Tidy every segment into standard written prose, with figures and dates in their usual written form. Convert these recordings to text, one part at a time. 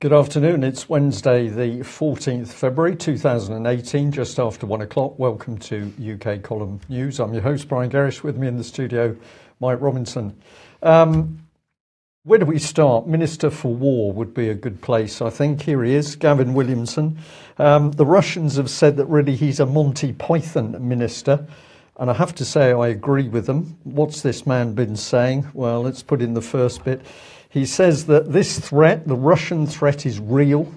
Good afternoon. It's Wednesday, the 14th February 2018, just after 1 o'clock. Welcome to UK Column News. I'm your host, Brian Gerrish. With me in the studio, Mike Robinson. Where do we start? Minister for War would be a good place, I think. Here he is, Gavin Williamson. The Russians have said that really he's a Monty Python minister. And I have to say I agree with them. What's this man been saying? Well, let's put in the first bit. He says that this threat, the Russian threat, is real.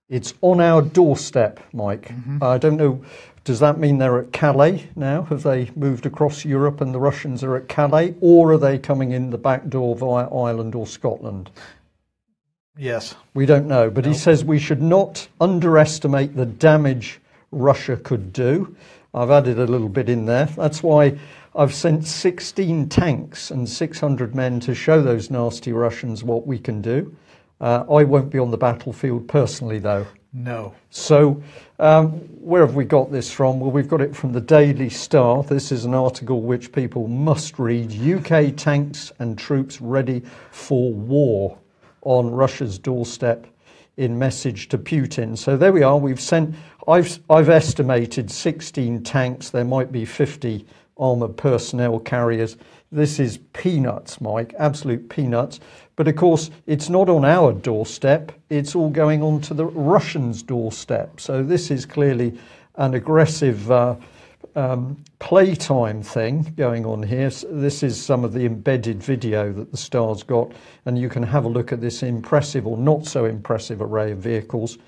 It's on our doorstep, Mike. I don't know, does that mean they're at Calais now? Have they moved across Europe and the Russians are at Calais? Or are they coming in the back door via Ireland or Scotland? Yes. We don't know. But he says we should not underestimate the damage Russia could do. I've added a little bit in there. That's why I've sent 16 tanks and 600 men to show those nasty Russians what we can do. I won't be on the battlefield personally, though. No. So where have we got this from? Well, we've got it from the Daily Star. This is an article which people must read. UK tanks and troops ready for war on Russia's doorstep in message to Putin. So there we are. I've estimated 16 tanks. There might be 50 armoured personnel carriers. This is peanuts, Mike, absolute peanuts. But of course, it's not on our doorstep. It's all going on to the Russians' doorstep. So this is clearly an aggressive playtime thing going on here. So this is some of the embedded video that the Star's got, and you can have a look at this impressive or not so impressive array of vehicles.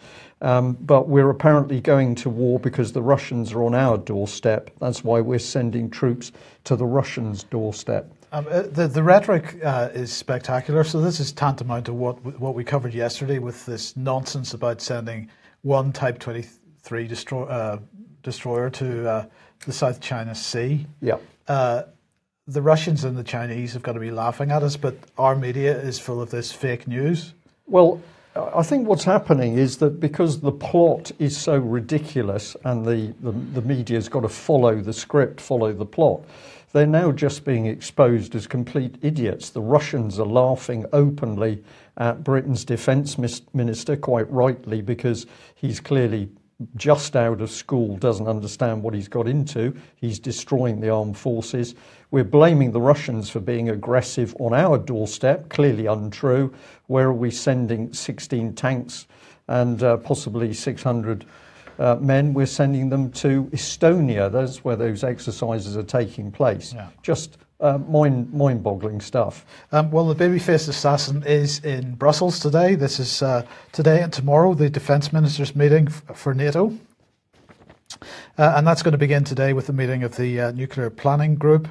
But we're apparently going to war because the Russians are on our doorstep. That's why we're sending troops to the Russians' doorstep. The rhetoric is spectacular. So this is tantamount to what we covered yesterday with this nonsense about sending one Type 23 destroyer to the South China Sea. Yeah. The Russians and the Chinese have got to be laughing at us, but our media is full of this fake news. Well, I think what's happening is that because the plot is so ridiculous and the media's got to follow the script, follow the plot, they're now just being exposed as complete idiots. The Russians are laughing openly at Britain's defence minister, quite rightly, because he's clearly just out of school, doesn't understand what he's got into. He's destroying the armed forces. We're blaming the Russians for being aggressive on our doorstep, clearly untrue. Where are we sending 16 tanks and possibly 600 men? We're sending them to Estonia. That's where those exercises are taking place. Yeah. Just mind-boggling stuff. Well, the baby-faced assassin is in Brussels today. This is today and tomorrow, the defence ministers' meeting for NATO. And that's going to begin today with the meeting of the Nuclear Planning Group.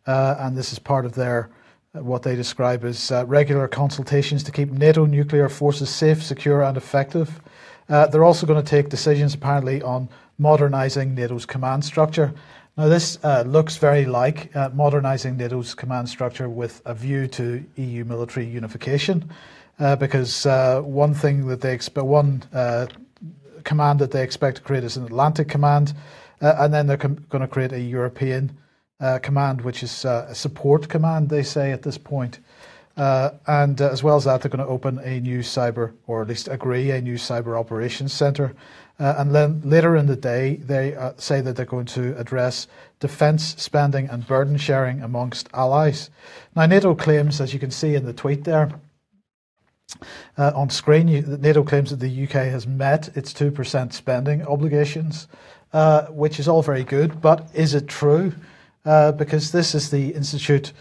And this is part of their what they describe as regular consultations to keep NATO nuclear forces safe, secure and effective. They're also going to take decisions, apparently, on modernising NATO's command structure. Now, this looks very like modernising NATO's command structure with a view to EU military unification, because one thing that they expect, command that they expect to create is an Atlantic command, and then they're going to create a European command, which is a support command, they say at this point. And as well as that, they're going to open a new cyber, or at least agree a new cyber operations centre. And then later in the day, they say that they're going to address defence spending and burden sharing amongst allies. Now, NATO claims, as you can see in the tweet there on screen, NATO claims that the UK has met its 2% spending obligations, which is all very good. But is it true? Because this is the Institute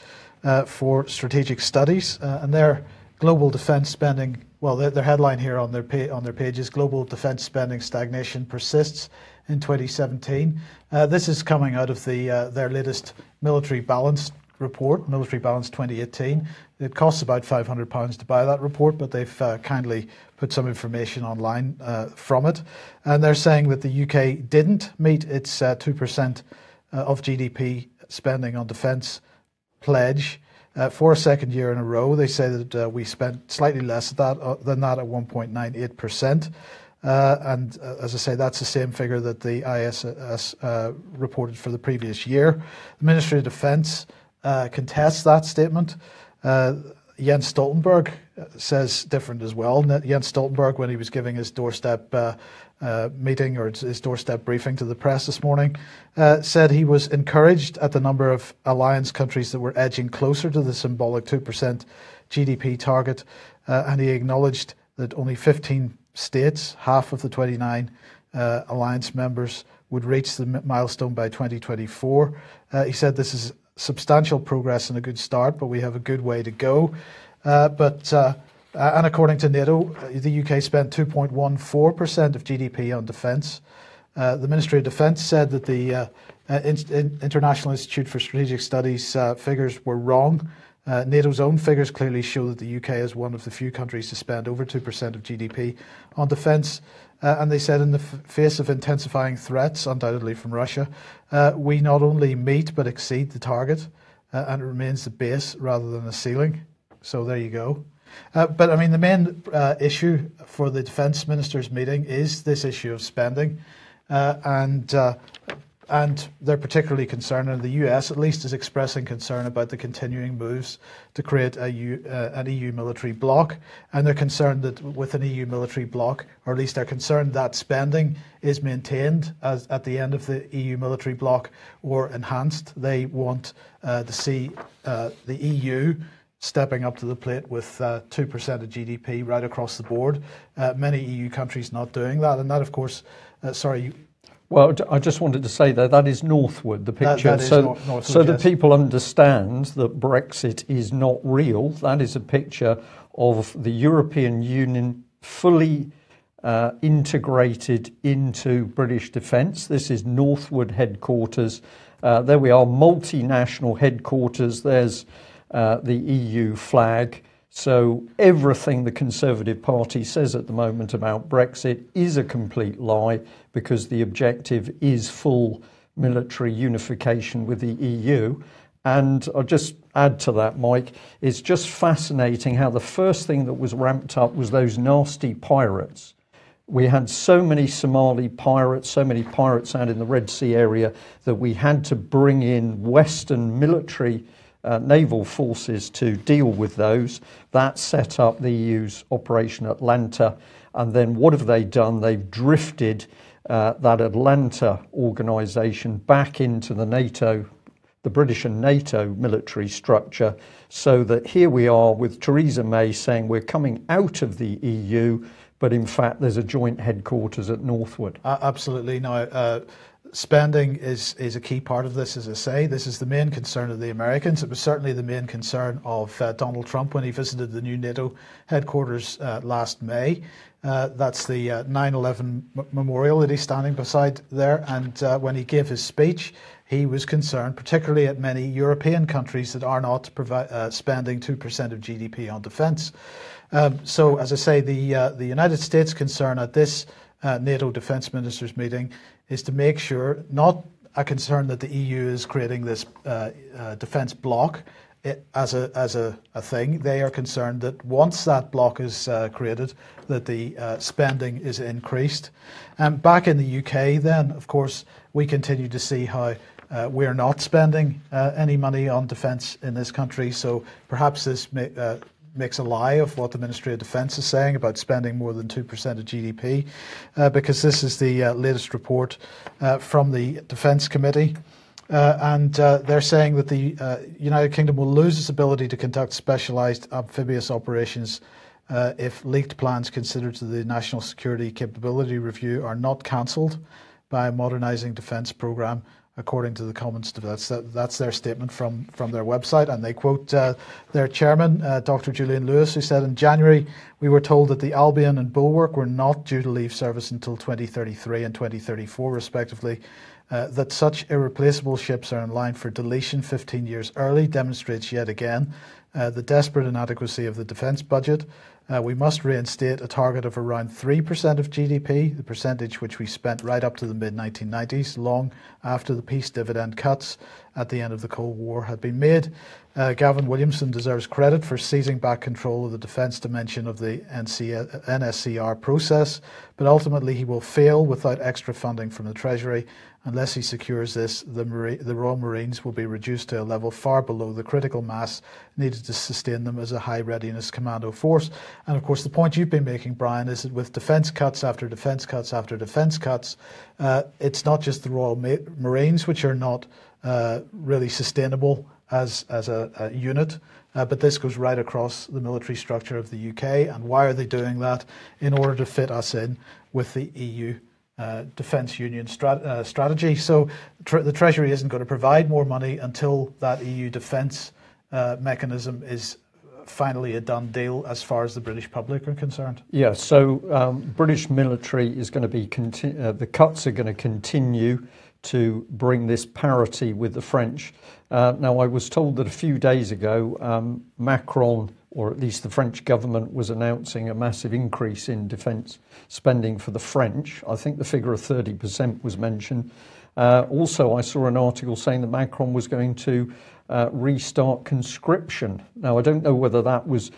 for Strategic Studies, and their global defence spending. Well, their headline here on their page is "Global Defence Spending Stagnation Persists in 2017." This is coming out of their latest Military Balance report, Military Balance 2018. It costs about £500 to buy that report, but they've kindly put some information online from it. And they're saying that the UK didn't meet its 2% of GDP spending on defence pledge for a second year in a row. They say that we spent slightly less than that at 1.98%. And as I say, that's the same figure that the ISS reported for the previous year. The Ministry of Defence contests that statement. Jens Stoltenberg, says different as well. Jens Stoltenberg, when he was giving his doorstep meeting or his doorstep briefing to the press this morning, said he was encouraged at the number of alliance countries that were edging closer to the symbolic 2% GDP target, and he acknowledged that only 15 states, half of the 29 alliance members, would reach the milestone by 2024. He said this is substantial progress and a good start, but we have a good way to go. And according to NATO, the UK spent 2.14% of GDP on defence. The Ministry of Defence said that the International Institute for Strategic Studies figures were wrong. NATO's own figures clearly show that the UK is one of the few countries to spend over 2% of GDP on defence. And they said in the face of intensifying threats, undoubtedly from Russia, we not only meet but exceed the target, and it remains the base rather than the ceiling. So there you go. But I mean, the main issue for the defence ministers' meeting is this issue of spending, and they're particularly concerned, and the US at least is expressing concern about the continuing moves to create an EU military bloc, and they're concerned that with an EU military bloc, or at least they're concerned that spending is maintained at the end of the EU military bloc or enhanced. They want to see the EU stepping up to the plate with 2% of GDP right across the board. Many EU countries not doing that, and that, of course, Well, I just wanted to say that is northward, the picture. That is northward, so yes. that people understand that Brexit is not real. That is a picture of the European Union fully integrated into British defence. This is northward headquarters. There we are, multinational headquarters. There's the EU flag. So everything the Conservative Party says at the moment about Brexit is a complete lie, because the objective is full military unification with the EU. And I'll just add to that, Mike, it's just fascinating how the first thing that was ramped up was those nasty pirates. We had so many Somali pirates, so many pirates out in the Red Sea area, that we had to bring in Western military naval forces to deal with those. That set up the EU's Operation Atlanta. And then what have they done? They've drifted that Atlanta organisation back into the NATO, the British and NATO military structure, so that here we are with Theresa May saying we're coming out of the EU, but in fact there's a joint headquarters at Northwood. Absolutely. Now, spending is a key part of this, as I say. This is the main concern of the Americans. It was certainly the main concern of Donald Trump when he visited the new NATO headquarters last May. That's the 9/11 memorial that he's standing beside there. And when he gave his speech, he was concerned, particularly at many European countries that are not spending 2% of GDP on defence. So, as I say, the United States' concern at this NATO defence ministers meeting is to make sure, not a concern that the EU is creating this defence bloc as a thing. They are concerned that once that bloc is created, that the spending is increased. And back in the UK, then, of course, we continue to see how we're not spending any money on defence in this country. So perhaps this makes a lie of what the Ministry of Defence is saying about spending more than 2% of GDP, because this is the latest report from the Defence Committee. And they're saying that the United Kingdom will lose its ability to conduct specialised amphibious operations if leaked plans considered to the National Security Capability Review are not cancelled by a modernising defence programme, according to the Commons. That's their statement from their website, and they quote their chairman, Dr. Julian Lewis, who said, in January, we were told that the Albion and Bulwark were not due to leave service until 2033 and 2034, respectively. That such irreplaceable ships are in line for deletion 15 years early demonstrates yet again the desperate inadequacy of the defence budget. We must reinstate a target of around 3% of GDP, the percentage which we spent right up to the mid-1990s, long after the peace dividend cuts at the end of the Cold War had been made. Gavin Williamson deserves credit for seizing back control of the defence dimension of the NSCR process, but ultimately he will fail without extra funding from the Treasury. Unless he secures this, the Royal Marines will be reduced to a level far below the critical mass needed to sustain them as a high readiness commando force. And of course, the point you've been making, Brian, is that with defence cuts after defence cuts after defence cuts, it's not just the Royal Marines which are not really sustainable as a unit, but this goes right across the military structure of the UK. And why are they doing that? In order to fit us in with the EU defence union strategy. So the Treasury isn't going to provide more money until that EU defence mechanism is finally a done deal as far as the British public are concerned. Yeah, so British military is going to be, the cuts are going to continue to bring this parity with the French. Now, I was told that a few days ago, Macron, or at least the French government, was announcing a massive increase in defence spending for the French. I think the figure of 30% was mentioned. Also, I saw an article saying that Macron was going to restart conscription. Now, I don't know whether that was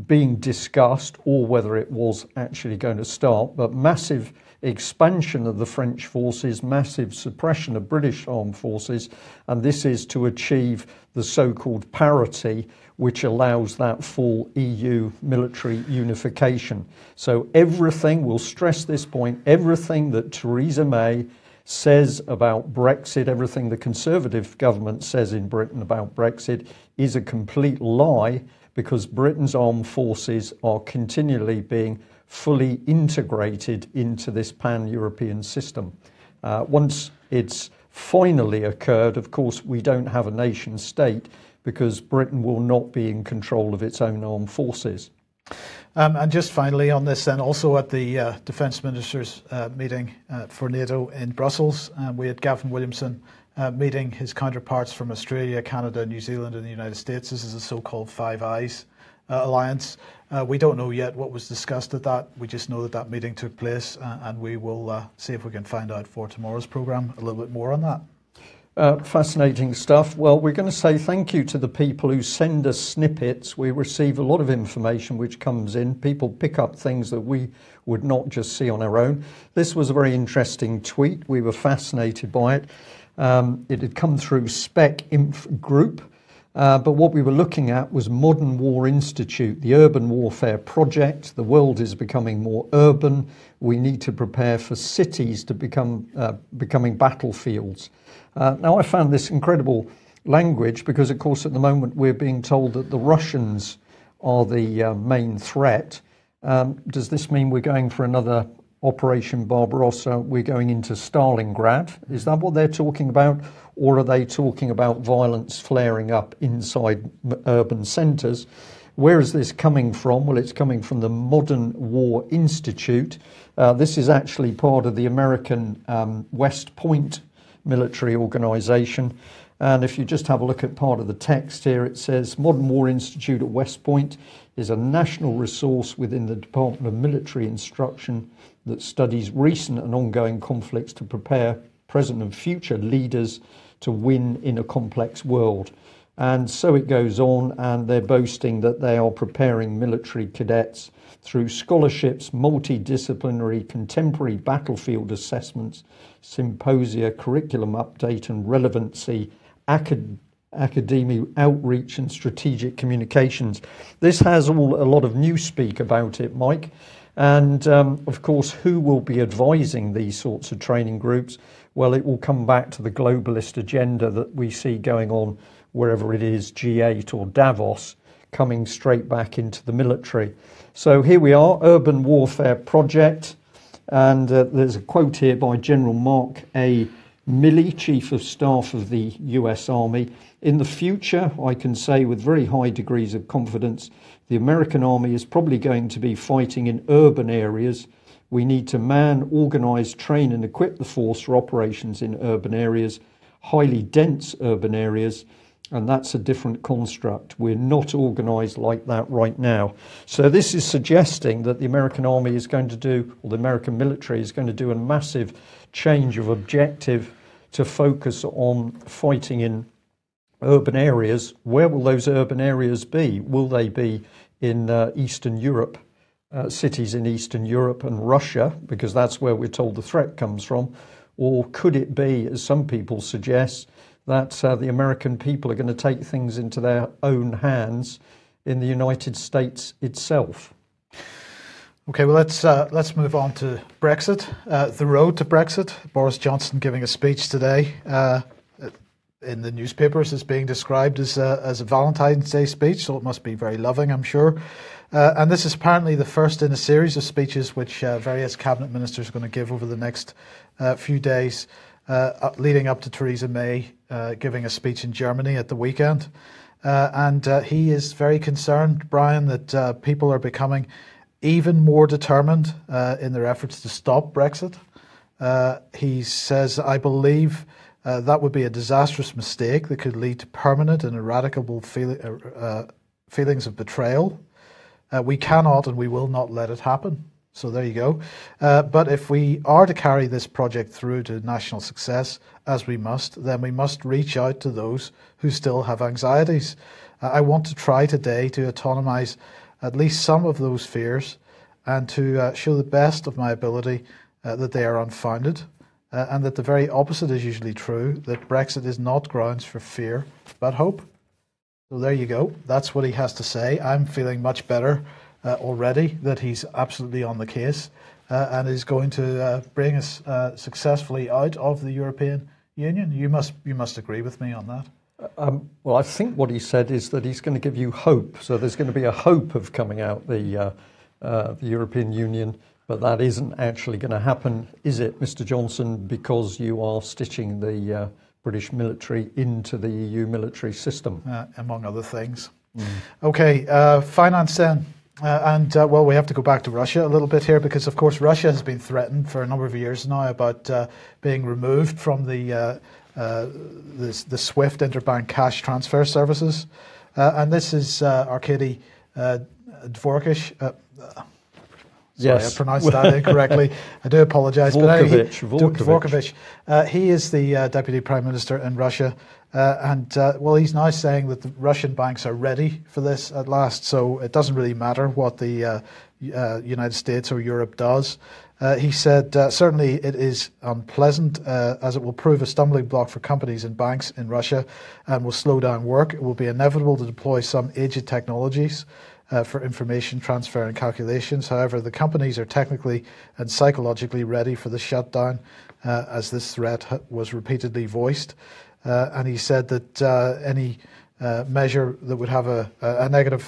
being discussed or whether it was actually going to start, but massive expansion of the French forces, massive suppression of British armed forces, and this is to achieve the so-called parity, which allows that full EU military unification. So everything, we'll stress this point, everything that Theresa May says about Brexit, everything the Conservative government says in Britain about Brexit is a complete lie, because Britain's armed forces are continually being fully integrated into this pan-European system. Once it's finally occurred, of course, we don't have a nation state, because Britain will not be in control of its own armed forces. And just finally on this then, also at the Defence Ministers meeting for NATO in Brussels, we had Gavin Williamson meeting his counterparts from Australia, Canada, New Zealand and the United States. This is a so-called Five Eyes alliance. We don't know yet what was discussed at that. We just know that that meeting took place, and we will see if we can find out for tomorrow's programme a little bit more on that. Fascinating stuff. Well, we're going to say thank you to the people who send us snippets. We receive a lot of information which comes in. People pick up things that we would not just see on our own. This was a very interesting tweet. We were fascinated by it. It had come through Spec Inf Group. But what we were looking at was Modern War Institute, the urban warfare project. The world is becoming more urban. We need to prepare for cities to becoming battlefields. Now, I found this incredible language because, of course, at the moment we're being told that the Russians are the main threat. Does this mean we're going for another Operation Barbarossa? We're going into Stalingrad? Is that what they're talking about? Or are they talking about violence flaring up inside urban centres? Where is this coming from? Well, it's coming from the Modern War Institute. This is actually part of the American West Point military organisation. And if you just have a look at part of the text here, it says Modern War Institute at West Point is a national resource within the Department of Military Instruction that studies recent and ongoing conflicts to prepare present and future leaders to win in a complex world. And so it goes on, and they're boasting that they are preparing military cadets through scholarships, multidisciplinary, contemporary battlefield assessments, symposia, curriculum update and relevancy, academic outreach and strategic communications. This has a lot of newspeak about it, Mike. And of course, who will be advising these sorts of training groups? Well, it will come back to the globalist agenda that we see going on wherever it is, G8 or Davos, coming straight back into the military. So here we are, Urban Warfare Project. And there's a quote here by General Mark A. Milley, Chief of Staff of the US Army. In the future, I can say with very high degrees of confidence, the American Army is probably going to be fighting in urban areas. We need to man, organise, train and equip the force for operations in urban areas, highly dense urban areas. And that's a different construct. We're not organised like that right now. So this is suggesting that the American army is going to do, or the American military is going to do a massive change of objective to focus on fighting in urban areas. Where will those urban areas be? Will they be in Eastern Europe, cities in Eastern Europe and Russia, because that's where we're told the threat comes from? Or could it be, as some people suggest, that the American people are going to take things into their own hands in the United States itself? Okay, well, let's move on to Brexit. The road to Brexit. Boris Johnson giving a speech today in the newspapers is being described as a Valentine's Day speech, so it must be very loving, I'm sure. And this is apparently the first in a series of speeches which various cabinet ministers are going to give over the next few days, leading up to Theresa May giving a speech in Germany at the weekend. And he is very concerned, Brian, that people are becoming even more determined in their efforts to stop Brexit. He says, I believe that would be a disastrous mistake that could lead to permanent and eradicable feelings of betrayal. We cannot and we will not let it happen. So there you go. But if we are to carry this project through to national success, as we must, then we must reach out to those who still have anxieties. I want to try today to autonomise at least some of those fears and to show the best of my ability that they are unfounded and that the very opposite is usually true, that Brexit is not grounds for fear but hope. So there you go. That's what he has to say. I'm feeling much better already that he's absolutely on the case and is going to bring us successfully out of the European Union. You must agree with me on that. Well, I think what he said is that he's going to give you hope. So there's going to be a hope of coming out the European Union, but that isn't actually going to happen, is it, Mr. Johnson? Because you are stitching the British military into the EU military system, among other things. Okay, finance then. Well, we have to go back to Russia a little bit here because, of course, Russia has been threatened for a number of years now about being removed from the SWIFT interbank cash transfer services. And this is Arkady Dvorkish. Sorry, I pronounced that incorrectly. I do apologise. Dvorkovich. He is the Deputy Prime Minister in Russia. Well, he's now saying that the Russian banks are ready for this at last, so it doesn't really matter what the United States or Europe does. He said, certainly it is unpleasant as it will prove a stumbling block for companies and banks in Russia and will slow down work. It will be inevitable to deploy some aged technologies for information transfer and calculations. However, the companies are technically and psychologically ready for the shutdown as this threat was repeatedly voiced. And he said that any measure that would have a negative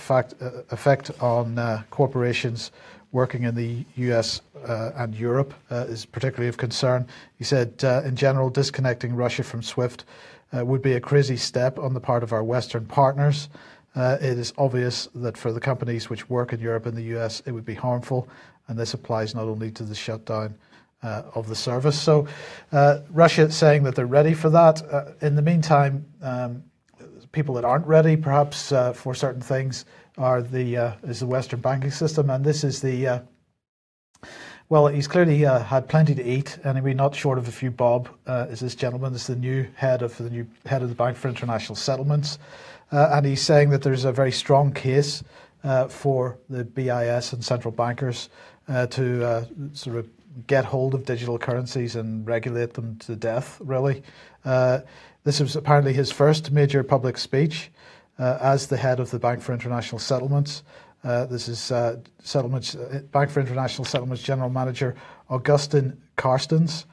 effect on corporations working in the US and Europe is particularly of concern. He said, in general, disconnecting Russia from SWIFT would be a crazy step on the part of our Western partners. It is obvious that for the companies which work in Europe and the US, it would be harmful, and this applies not only to the shutdown of the service. So Russia saying that they're ready for that. In the meantime, people that aren't ready, perhaps for certain things, is the Western banking system, and this is the well, he's clearly had plenty to eat, anyway, not short of a few bob. Is this gentleman? Is the new head of the Bank for International Settlements, and he's saying that there's a very strong case for the BIS and central bankers to sort of get hold of digital currencies and regulate them to death. Really, this was apparently his first major public speech as the head of the Bank for International Settlements. This is Bank for International Settlements General Manager Augustin Carstens.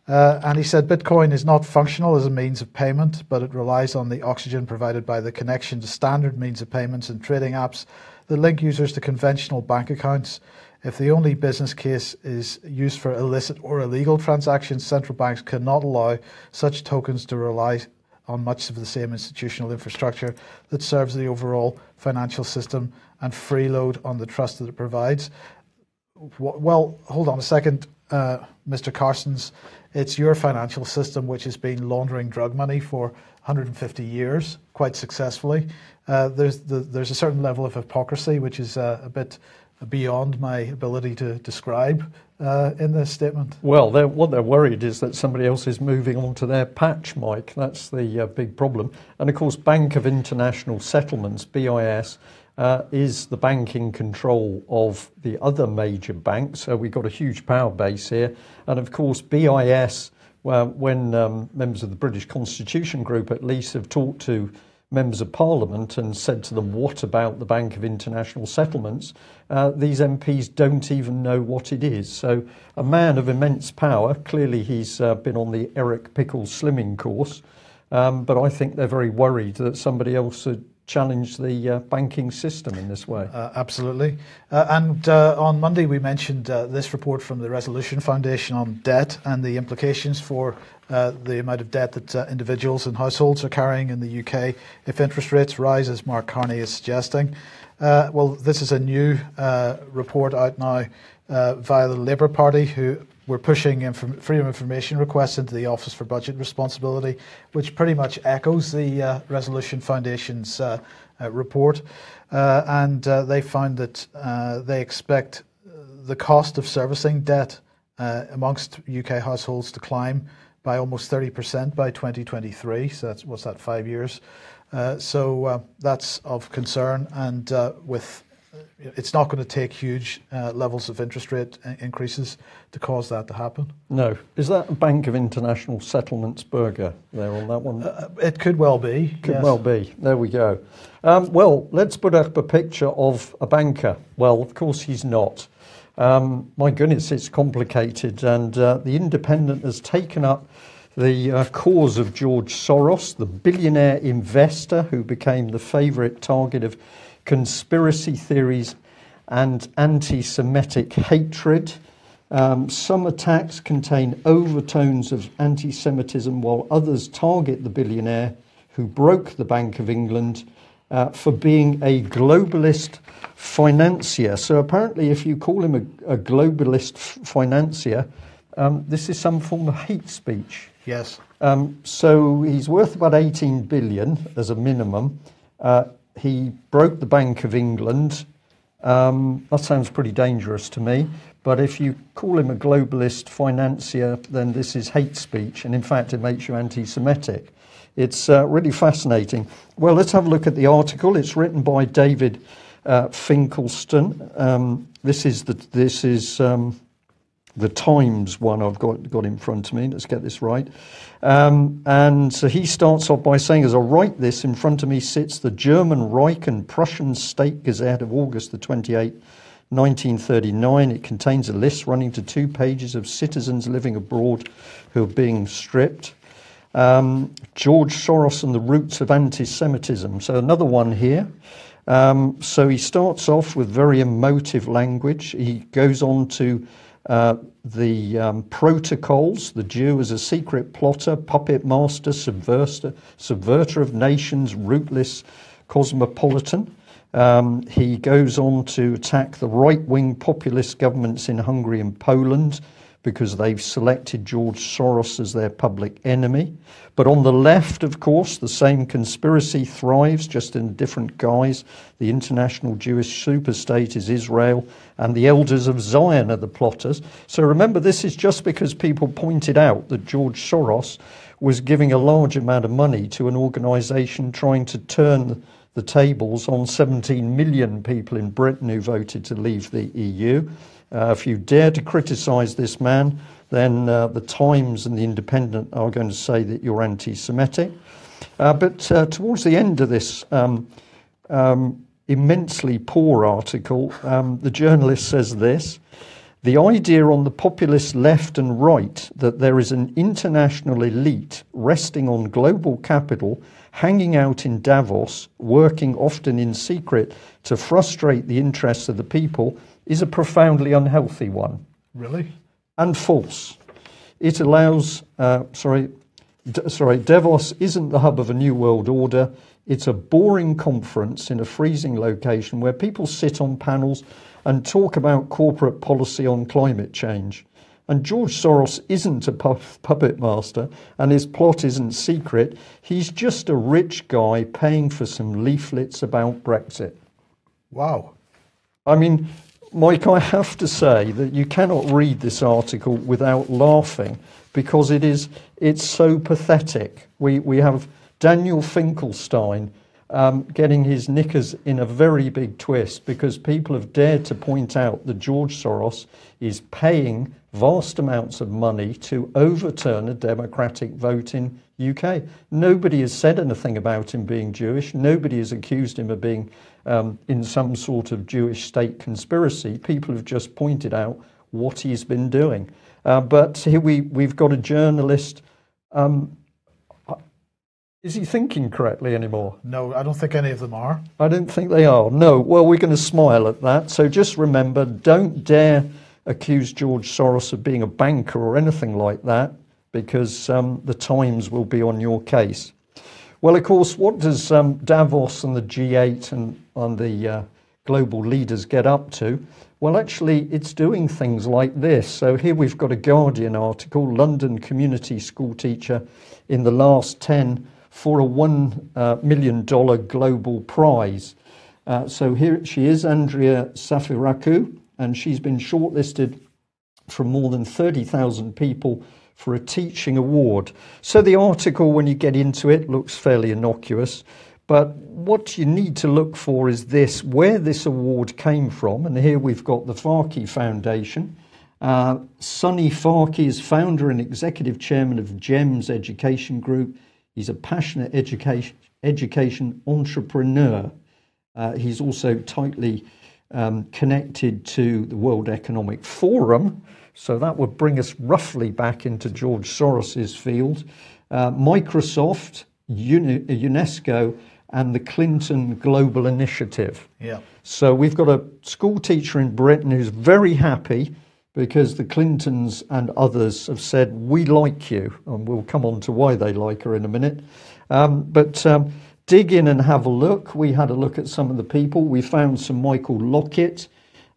And he said Bitcoin is not functional as a means of payment, but it relies on the oxygen provided by the connection to standard means of payments and trading apps that link users to conventional bank accounts. If the only business case is used for illicit or illegal transactions, central banks cannot allow such tokens to rely on much of the same institutional infrastructure that serves the overall financial system and freeload on the trust that it provides. Well, hold on a second. Mr. Carson's, it's your financial system which has been laundering drug money for 150 years quite successfully. There's a certain level of hypocrisy which is a bit beyond my ability to describe in this statement. Well, what they're worried is that somebody else is moving onto their patch, Mike. That's the big problem. And of course, Bank of International Settlements, BIS, is the bank in control of the other major banks. So we've got a huge power base here. And of course, BIS, when members of the British Constitution Group at least have talked to members of Parliament and said to them, what about the Bank of International Settlements? These MPs don't even know what it is. So a man of immense power, clearly he's been on the Eric Pickles slimming course, but I think they're very worried that somebody else had challenged the banking system in this way. Absolutely. And on Monday we mentioned this report from the Resolution Foundation on debt and the implications for the amount of debt that individuals and households are carrying in the UK if interest rates rise, as Mark Carney is suggesting. Well, this is a new report out now via the Labour Party, who were pushing freedom of information requests into the Office for Budget Responsibility, which pretty much echoes the Resolution Foundation's report. And they found that they expect the cost of servicing debt amongst UK households to climb by almost 30% by 2023. So that's, what's that, 5 years? So that's of concern, and it's not going to take huge levels of interest rate increases to cause that to happen. No. Is that a Bank of International Settlements burger there on that one? It could well be. Could well be. There we go. Well, let's put up a picture of a banker. Well, of course he's not. My goodness, it's complicated. And The Independent has taken up the cause of George Soros, the billionaire investor who became the favourite target of conspiracy theories and anti-Semitic hatred. Some attacks contain overtones of anti-Semitism, while others target the billionaire who broke the Bank of England for being a globalist financier. So apparently if you call him a globalist financier, this is some form of hate speech. Yes. So he's worth about 18 billion as a minimum. He broke the Bank of England. That sounds pretty dangerous to me. But if you call him a globalist financier, then this is hate speech. And in fact, it makes you anti-Semitic. It's really fascinating. Well, let's have a look at the article. It's written by David Finkelstein. This is the Times one I've got in front of me. Let's get this right. And so he starts off by saying, as I write this, in front of me sits the German Reich and Prussian State Gazette of August the 28th, 1939. It contains a list running to 2 pages of citizens living abroad who are being stripped. George Soros and the roots of anti-Semitism. So another one here. So he starts off with very emotive language. He goes on to the protocols, the Jew as a secret plotter, puppet master, subverter of nations, rootless cosmopolitan. He goes on to attack the right-wing populist governments in Hungary and Poland because they've selected George Soros as their public enemy. But on the left, of course, the same conspiracy thrives, just in a different guise. The international Jewish superstate is Israel, and the elders of Zion are the plotters. So remember, this is just because people pointed out that George Soros was giving a large amount of money to an organisation trying to turn the tables on 17 million people in Britain who voted to leave the EU. If you dare to criticise this man, then the Times and the Independent are going to say that you're anti-Semitic. But towards the end of this immensely poor article, the journalist says this: the idea on the populist left and right that there is an international elite resting on global capital, hanging out in Davos, working often in secret to frustrate the interests of the people, is a profoundly unhealthy one. Really? And false. It allows, Davos isn't the hub of a new world order. It's a boring conference in a freezing location where people sit on panels and talk about corporate policy on climate change. And George Soros isn't a puppet master, and his plot isn't secret. He's just a rich guy paying for some leaflets about Brexit. Wow. I mean, Mike, I have to say that you cannot read this article without laughing, because it's so pathetic. We have Daniel Finkelstein getting his knickers in a very big twist, because people have dared to point out that George Soros is paying vast amounts of money to overturn a democratic vote in UK. Nobody has said anything about him being Jewish. Nobody has accused him of being in some sort of Jewish state conspiracy. People have just pointed out what he's been doing. But here we've got a journalist. Is he thinking correctly anymore? No, I don't think any of them are. I don't think they are. No. Well, we're going to smile at that. So just remember, don't dare accuse George Soros of being a banker or anything like that, because the Times will be on your case. Well, of course, what does Davos and the G8 and the global leaders get up to? Well, actually, it's doing things like this. So here we've got a Guardian article, London community school teacher in the last 10 for a $1 million global prize. So here she is, Andrea Safirakou, and she's been shortlisted from more than 30,000 people for a teaching award. So the article, when you get into it, looks fairly innocuous. But what you need to look for is this, where this award came from. And here we've got the Farkey Foundation. Sonny Farkey is founder and executive chairman of GEMS Education Group. He's a passionate education entrepreneur. He's also tightly connected to the World Economic Forum. So that would bring us roughly back into George Soros's field. Microsoft, UNESCO, and the Clinton Global Initiative. Yeah. So we've got a school teacher in Britain who's very happy because the Clintons and others have said, we like you. And we'll come on to why they like her in a minute. But dig in and have a look. We had a look at some of the people. We found some Michael Lockett,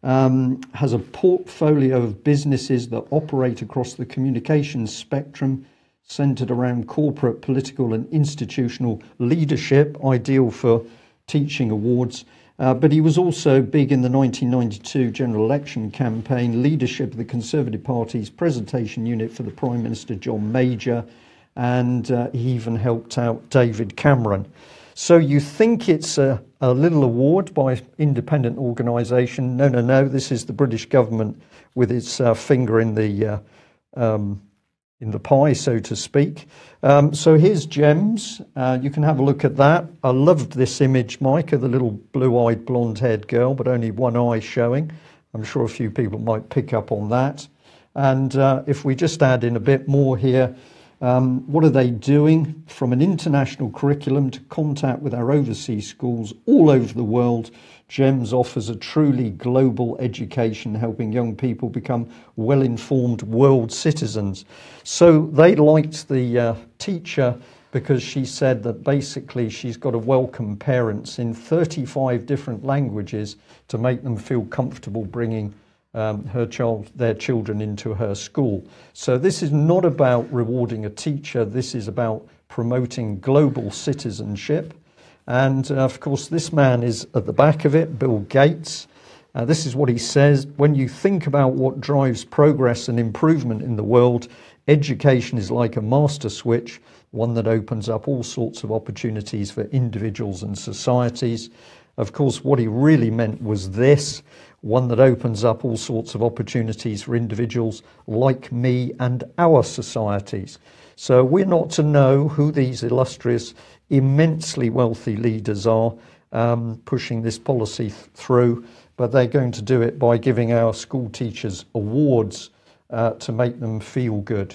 has a portfolio of businesses that operate across the communications spectrum, centered around corporate, political and institutional leadership, ideal for teaching awards. But he was also big in the 1992 general election campaign, leadership of the Conservative Party's presentation unit for the Prime Minister, John Major, and he even helped out David Cameron. So you think it's a little award by independent organisation. No, this is the British government with its finger in the pie, so to speak. So here's GEMS. You can have a look at that. I loved this image, Mike, of the little blue-eyed, blonde-haired girl, but only one eye showing. I'm sure a few people might pick up on that. And if we just add in a bit more here, what are they doing? From an international curriculum to contact with our overseas schools all over the world, GEMS offers a truly global education, helping young people become well-informed world citizens. So they liked the teacher because she said that basically she's got to welcome parents in 35 different languages to make them feel comfortable bringing their children into her school. So this is not about rewarding a teacher. This is about promoting global citizenship. And of course, this man is at the back of it, Bill Gates. This is what he says: when you think about what drives progress and improvement in the world, education is like a master switch, one that opens up all sorts of opportunities for individuals and societies. Of course, what he really meant was this: one that opens up all sorts of opportunities for individuals like me and our societies. So we're not to know who these illustrious, immensely wealthy leaders are pushing this policy through, but they're going to do it by giving our school teachers awards to make them feel good.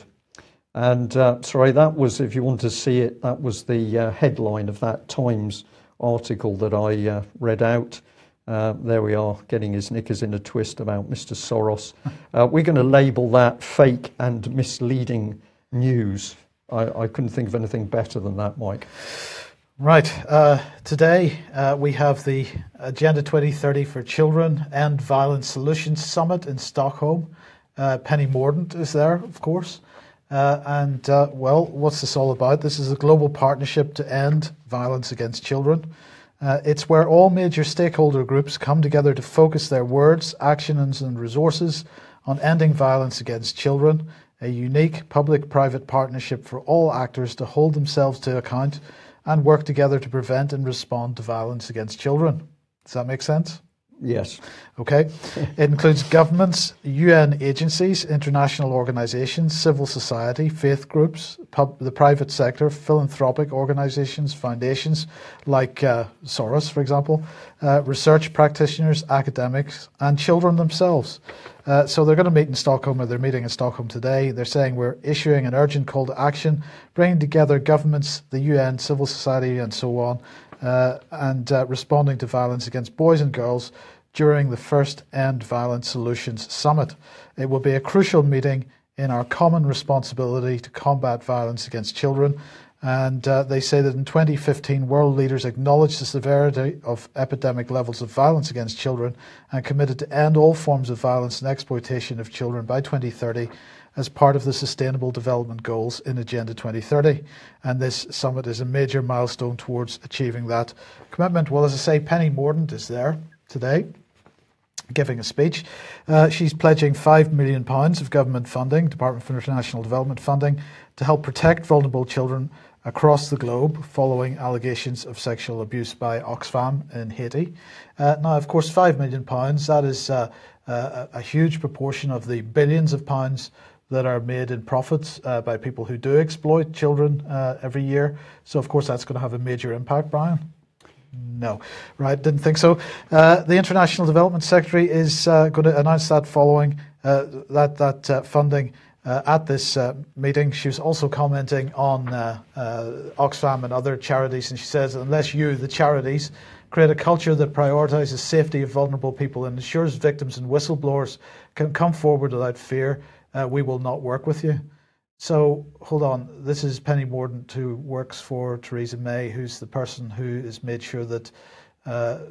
And sorry, that was, if you want to see it, that was the headline of that Times article that I read out. There we are, getting his knickers in a twist about Mr. Soros. We're going to label that fake and misleading news. I couldn't think of anything better than that, Mike. Right. Today we have the Agenda 2030 for Children End Violence Solutions Summit in Stockholm. Penny Mordaunt is there, of course. Well, what's this all about? This is a global partnership to end violence against children. It's where all major stakeholder groups come together to focus their words, actions and resources on ending violence against children, a unique public-private partnership for all actors to hold themselves to account and work together to prevent and respond to violence against children. Does that make sense? Yes. Okay. It includes governments, UN agencies, international organisations, civil society, faith groups, the private sector, philanthropic organisations, foundations like Soros, for example, research practitioners, academics, and children themselves. So they're going to meet in Stockholm, or they're meeting in Stockholm today. They're saying we're issuing an urgent call to action, bringing together governments, the UN, civil society, and so on, and responding to violence against boys and girls during the first End Violence Solutions Summit. It will be a crucial meeting in our common responsibility to combat violence against children. And they say that in 2015, world leaders acknowledged the severity of epidemic levels of violence against children and committed to end all forms of violence and exploitation of children by 2030 as part of the Sustainable Development Goals in Agenda 2030. And this summit is a major milestone towards achieving that commitment. Well, as I say, Penny Mordaunt is there today giving a speech. She's pledging £5 million of government funding, Department for International Development funding, to help protect vulnerable children across the globe following allegations of sexual abuse by Oxfam in Haiti. Now, of course, £5 million, that is a huge proportion of the billions of pounds that are made in profits by people who do exploit children every year. So, of course, that's going to have a major impact, Brian. No, right, didn't think so. The International Development Secretary is going to announce that following that funding at this meeting. She was also commenting on Oxfam and other charities, and she says, unless you, the charities, create a culture that prioritises safety of vulnerable people and ensures victims and whistleblowers can come forward without fear, we will not work with you. So, hold on, this is Penny Mordaunt, who works for Theresa May, who's the person who has made sure that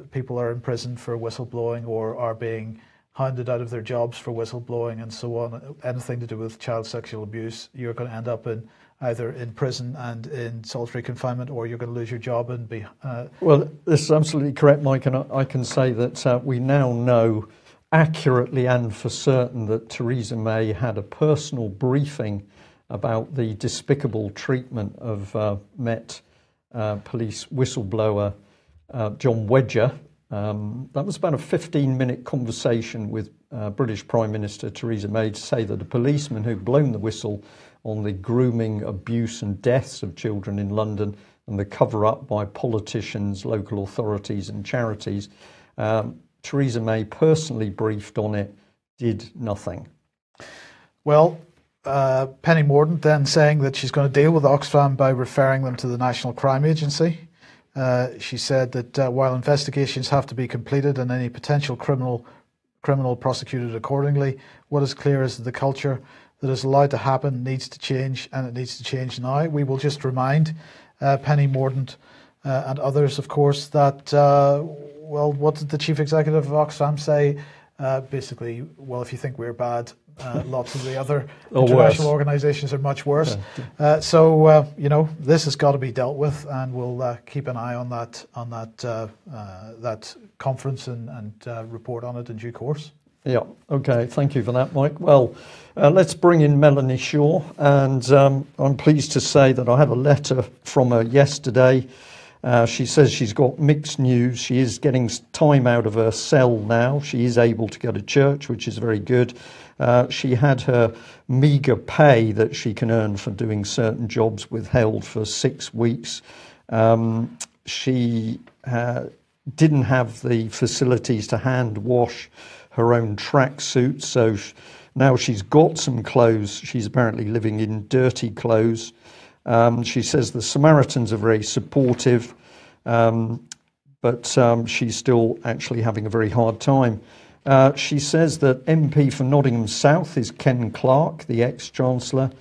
people are in prison for whistleblowing or are being hounded out of their jobs for whistleblowing and so on. Anything to do with child sexual abuse, you're going to end up in either in prison and in solitary confinement, or you're going to lose your job and be... Well, this is absolutely correct, Mike, and I can say that we now know accurately and for certain that Theresa May had a personal briefing about the despicable treatment of Met Police whistleblower John Wedger. That was about a 15-minute conversation with British Prime Minister Theresa May to say that a policeman who'd blown the whistle on the grooming, abuse and deaths of children in London and the cover-up by politicians, local authorities and charities, Theresa May personally briefed on it, did nothing. Well, Penny Mordaunt then saying that she's going to deal with Oxfam by referring them to the National Crime Agency. She said that while investigations have to be completed and any potential criminal prosecuted accordingly, what is clear is that the culture that is allowed to happen needs to change, and it needs to change now. We will just remind Penny Mordaunt and others, of course, that, well, what did the chief executive of Oxfam say? Basically, well, if you think we're bad, lots of the other international organisations are much worse. So you know, this has got to be dealt with, and we'll keep an eye on that conference and report on it in due course. Yeah. Okay. Thank you for that, Mike. Well, let's bring in Melanie Shaw, and I'm pleased to say that I have a letter from her yesterday. She says she's got mixed news. She is getting time out of her cell now. She is able to go to church, which is very good. She had her meagre pay that she can earn for doing certain jobs withheld for 6 weeks. She didn't have the facilities to hand wash her own tracksuit, so now she's got some clothes. She's apparently living in dirty clothes. She says the Samaritans are very supportive, but she's still actually having a very hard time. She says that MP for Nottingham South is Ken Clarke, the ex-Chancellor.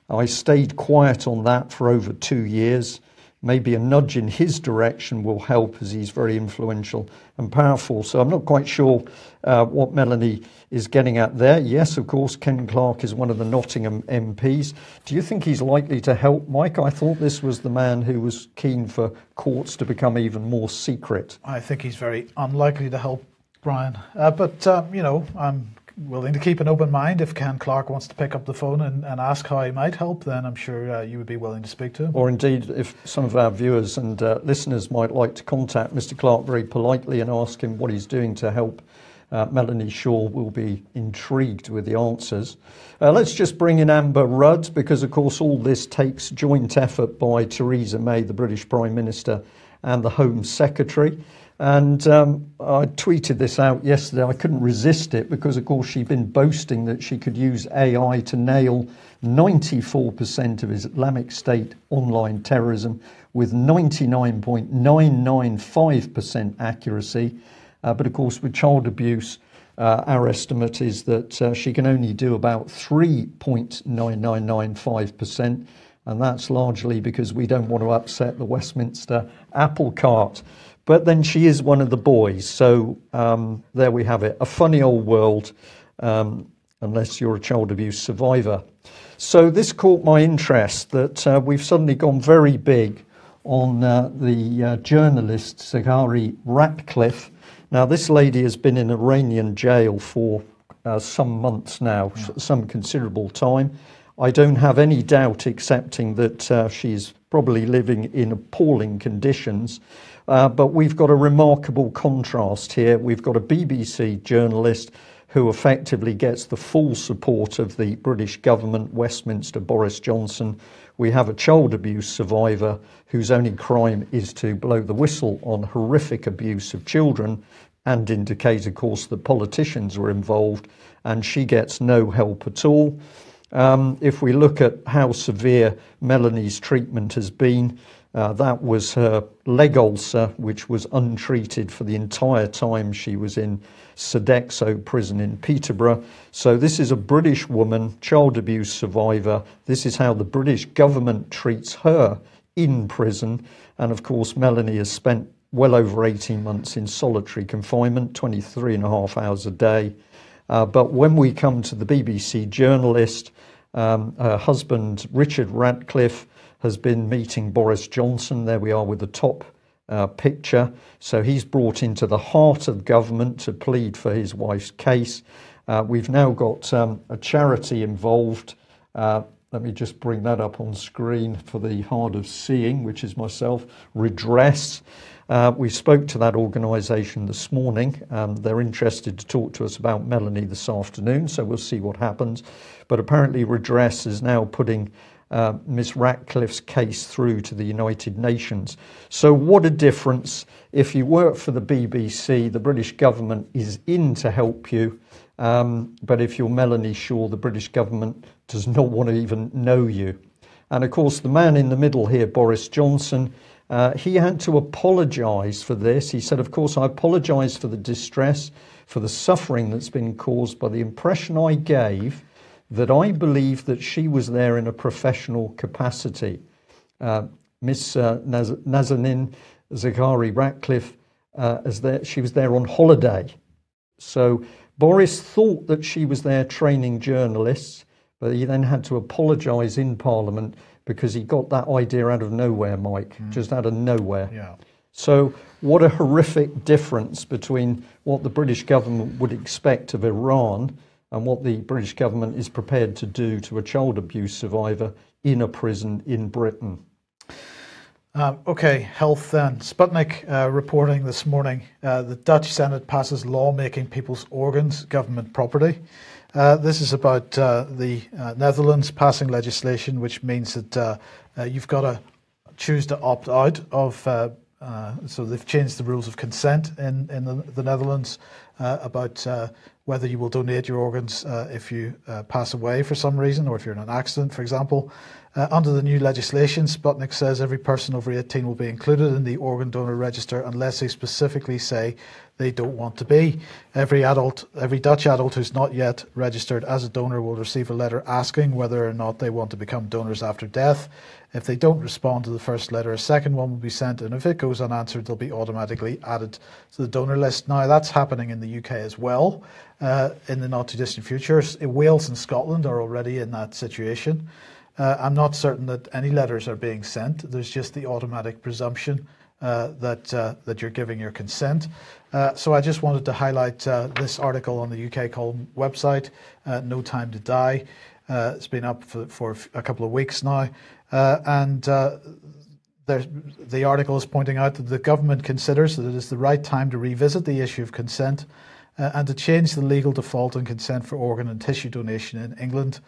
I stayed quiet on that for over 2 years. maybe a nudge in his direction will help, as he's very influential and powerful. So I'm not quite sure what Melanie is getting at there. Yes, of course, Ken Clarke is one of the Nottingham MPs. Do you think he's likely to help, Mike? I thought this was the man who was keen for courts to become even more secret. I think he's very unlikely to help, Brian. But I'm willing to keep an open mind. If Ken Clarke wants to pick up the phone and ask how he might help, then I'm sure you would be willing to speak to him. Or indeed, if some of our viewers and listeners might like to contact Mr. Clarke very politely and ask him what he's doing to help Melanie Shaw, will be intrigued with the answers. Let's just bring in Amber Rudd, because of course all this takes joint effort by Theresa May, the British Prime Minister, and the Home Secretary. And I tweeted this out yesterday. I couldn't resist it because, of course, she'd been boasting that she could use AI to nail 94% of Islamic State online terrorism with 99.995% accuracy. But, of course, with child abuse, our estimate is that she can only do about 3.9995%. And that's largely because we don't want to upset the Westminster apple cart. But then she is one of the boys. So there we have it. A funny old world, unless you're a child abuse survivor. So this caught my interest, that we've suddenly gone very big on the journalist Zaghari Ratcliffe. Now, this lady has been in Iranian jail for some months now, some considerable time. I don't have any doubt accepting that she's probably living in appalling conditions. But we've got a remarkable contrast here. We've got a BBC journalist who effectively gets the full support of the British government, Westminster, Boris Johnson. We have a child abuse survivor whose only crime is to blow the whistle on horrific abuse of children and indicate, of course, that politicians were involved, and she gets no help at all. If we look at how severe Melanie's treatment has been, that was her leg ulcer, which was untreated for the entire time she was in Sodexo prison in Peterborough. So this is a British woman, child abuse survivor. This is how the British government treats her in prison. And of course, Melanie has spent well over 18 months in solitary confinement, 23 and a half hours a day. But when we come to the BBC journalist, her husband, Richard Ratcliffe, has been meeting Boris Johnson. There we are with the top picture. So he's brought into the heart of government to plead for his wife's case. We've now got a charity involved. Let me just bring that up on screen for the hard of seeing, which is myself, Redress. We spoke to that organisation this morning. They're interested to talk to us about Melanie this afternoon, so we'll see what happens. But apparently Redress is now putting Miss Ratcliffe's case through to the United Nations. So what a difference. If you work for the BBC, the British government is in to help you. But if you're Melanie Shaw, the British government does not want to even know you. And of course, the man in the middle here, Boris Johnson, he had to apologise for this. He said, of course, I apologise for the distress, for the suffering that's been caused by the impression I gave that I believe that she was there in a professional capacity. Miss Nazanin Zaghari Ratcliffe, she was there on holiday. So Boris thought that she was there training journalists, but he then had to apologise in Parliament because he got that idea out of nowhere, Mike, just out of nowhere. Yeah. So what a horrific difference between what the British government would expect of Iran and what the British government is prepared to do to a child abuse survivor in a prison in Britain. Okay, health then. Sputnik reporting this morning, the Dutch Senate passes law making people's organs government property. This is about the Netherlands passing legislation which means that you've got to choose to opt out of, so they've changed the rules of consent in the Netherlands about whether you will donate your organs if you pass away for some reason, or if you're in an accident, for example. Under the new legislation, Sputnik says every person over 18 will be included in the organ donor register unless they specifically say they don't want to be. Every Dutch adult who's not yet registered as a donor will receive a letter asking whether or not they want to become donors after death. If they don't respond to the first letter, a second one will be sent, and if it goes unanswered, they'll be automatically added to the donor list. Now, that's happening in the UK as well in the not-too-distant future. Wales and Scotland are already in that situation. I'm not certain that any letters are being sent. There's just the automatic presumption that you're giving your consent. So I just wanted to highlight this article on the UK Column website, No Time to Die. It's been up for a couple of weeks now. And the article is pointing out that the government considers that it is the right time to revisit the issue of consent and to change the legal default on consent for organ and tissue donation in England.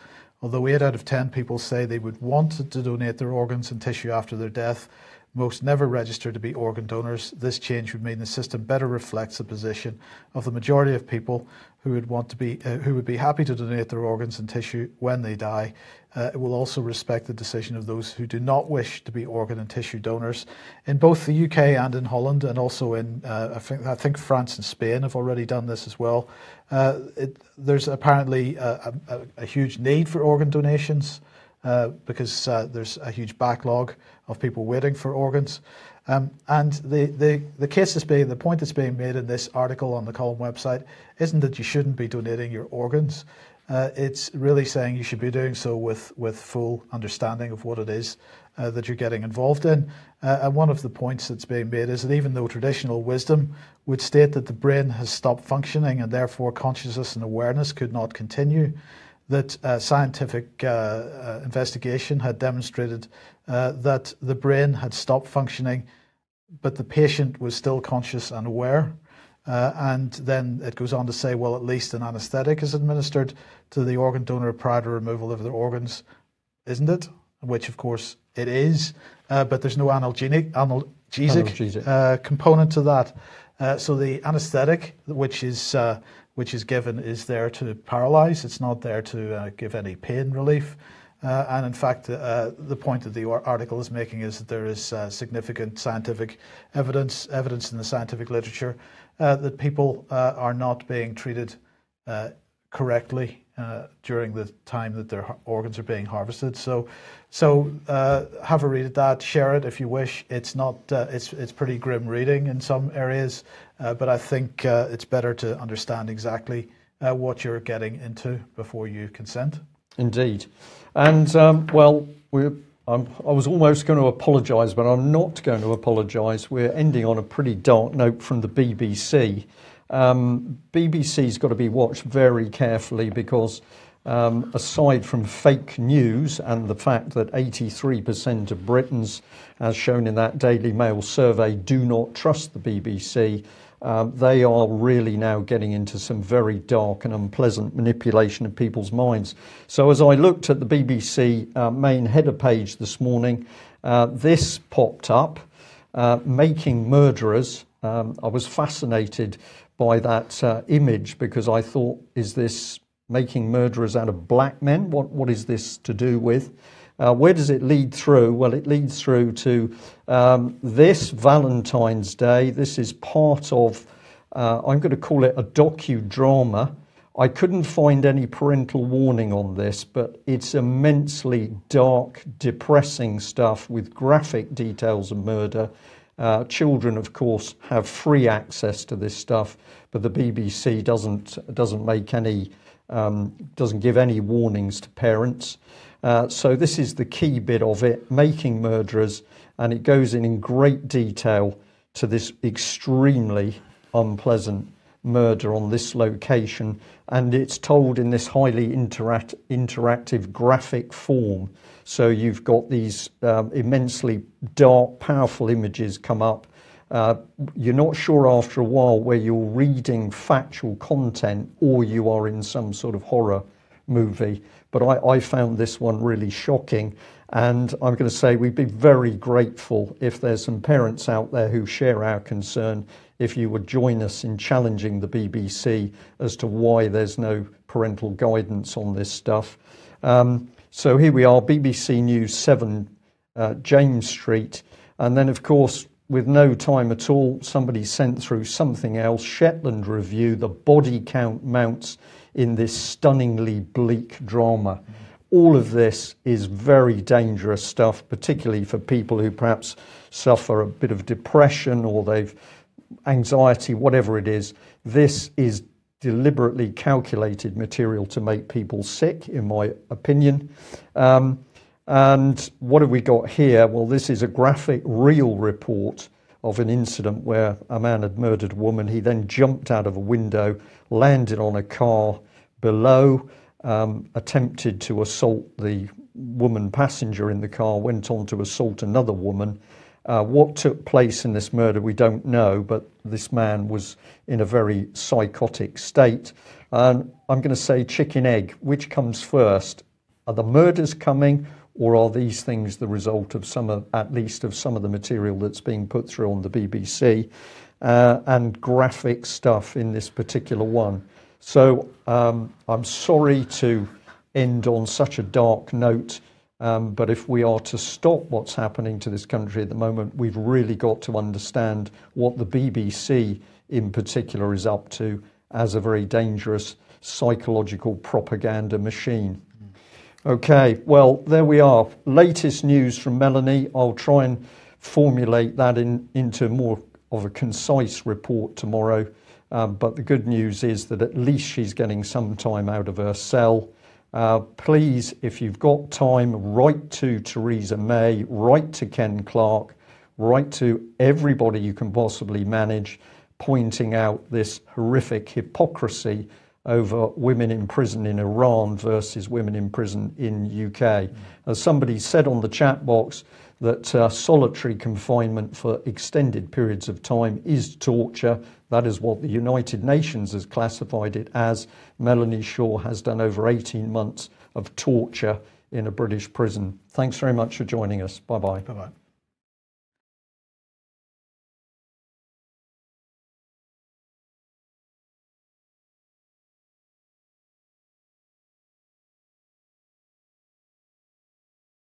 Although 8 out of 10 people say they would want to donate their organs and tissue after their death, most never register to be organ donors. This change would mean the system better reflects the position of the majority of people who would be happy to donate their organs and tissue when they die. It will also respect the decision of those who do not wish to be organ and tissue donors. In both the UK and in Holland, and also in I think France and Spain have already done this as well. There's apparently a huge need for organ donations because there's a huge backlog of people waiting for organs. And the point that's being made in this article on the Column website isn't that you shouldn't be donating your organs. It's really saying you should be doing so with full understanding of what it is that you're getting involved in. And one of the points that's being made is that even though traditional wisdom would state that the brain has stopped functioning and therefore consciousness and awareness could not continue, that scientific investigation had demonstrated that the brain had stopped functioning, but the patient was still conscious and aware. And then it goes on to say, well, at least an anaesthetic is administered to the organ donor prior to removal of their organs, isn't it? Which, of course, it is, but there's no analgesic component to that. So the anaesthetic, which is given, is there to paralyze. It's not there to give any pain relief. And in fact, the point that the article is making is that there is significant scientific evidence in the scientific literature that people are not being treated correctly during the time that their organs are being harvested. So have a read at that, share it if you wish. It's not it's pretty grim reading in some areas, but I think it's better to understand exactly what you're getting into before you consent. Indeed. And, I was almost going to apologise, but I'm not going to apologise. We're ending on a pretty dark note from the BBC. BBC's got to be watched very carefully because aside from fake news and the fact that 83% of Britons, as shown in that Daily Mail survey, do not trust the BBC, they are really now getting into some very dark and unpleasant manipulation of people's minds. So as I looked at the BBC main header page this morning, this popped up, Making Murderers. I was fascinated by that image because I thought, is this making murderers out of black men? What is this to do with? Where does it lead through? Well, it leads through to this Valentine's Day. This is part of, I'm going to call it a docudrama. I couldn't find any parental warning on this, but it's immensely dark, depressing stuff with graphic details of murder. Children, of course, have free access to this stuff, but the BBC doesn't make any, doesn't give any warnings to parents. So this is the key bit of it, Making Murderers, and it goes in great detail to this extremely unpleasant murder on this location, and it's told in this highly interactive graphic form. So you've got these immensely dark, powerful images come up. You're not sure after a while where you're reading factual content or you are in some sort of horror movie, But I found this one really shocking. And I'm going to say we'd be very grateful if there's some parents out there who share our concern, if you would join us in challenging the BBC as to why there's no parental guidance on this stuff. So here we are, BBC News 7, James Street. And then, of course, with no time at all, somebody sent through something else, Shetland Review, the body count mounts in this stunningly bleak drama. All of this is very dangerous stuff, particularly for people who perhaps suffer a bit of depression or they've anxiety, whatever it is. This is deliberately calculated material to make people sick, in my opinion. And what have we got here? Well, this is a graphic, real report of an incident where a man had murdered a woman. He then jumped out of a window, landed on a car below, attempted to assault the woman passenger in the car, went on to assault another woman. What took place in this murder, we don't know, but this man was in a very psychotic state. And I'm going to say chicken egg, which comes first? Are the murders coming, or are these things the result of at least of some of the material that's being put through on the BBC and graphic stuff in this particular one? So I'm sorry to end on such a dark note, but if we are to stop what's happening to this country at the moment, we've really got to understand what the BBC in particular is up to as a very dangerous psychological propaganda machine. Okay, well, there we are. Latest news from Melanie. I'll try and formulate that into more of a concise report tomorrow. But the good news is that at least she's getting some time out of her cell. Please, if you've got time, write to Theresa May, write to Ken Clarke, write to everybody you can possibly manage, pointing out this horrific hypocrisy over women in prison in Iran versus women in prison in UK. As somebody said on the chat box, that solitary confinement for extended periods of time is torture. That is what the United Nations has classified it as. Melanie Shaw has done over 18 months of torture in a British prison. Thanks very much for joining us. Bye-bye. Bye-bye.